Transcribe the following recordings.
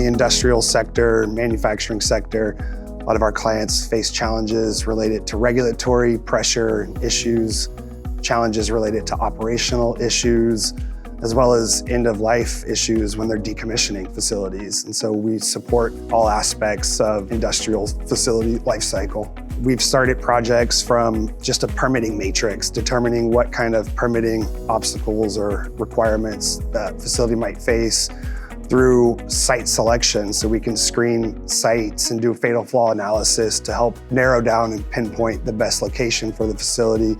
industrial sector, manufacturing sector, a lot of our clients face challenges related to regulatory pressure and issues, challenges related to operational issues, as well as end-of-life issues when they're decommissioning facilities. And so we support all aspects of industrial facility life cycle. We've started projects from just a permitting matrix, determining what kind of permitting obstacles or requirements that facility might face, through site selection, so we can screen sites and do a fatal-flaw analysis to help narrow down and pinpoint the best location for the facility.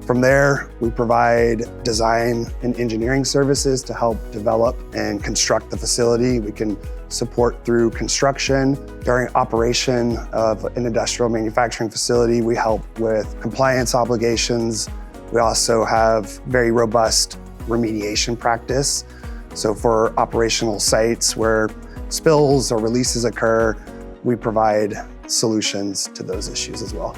From there, we provide design and engineering services to help develop and construct the facility. We can support through construction. During operation of an industrial manufacturing facility, we help with compliance obligations. We also have very robust remediation practice. So for operational sites where spills or releases occur, we provide solutions to those issues as well.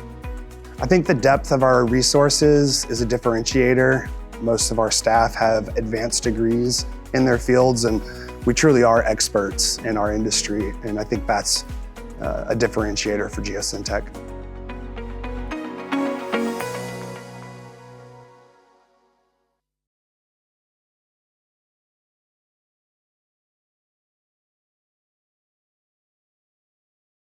I think the depth of our resources is a differentiator. Most of our staff have advanced degrees in their fields, and we truly are experts in our industry. And I think that's a differentiator for Geosyntec.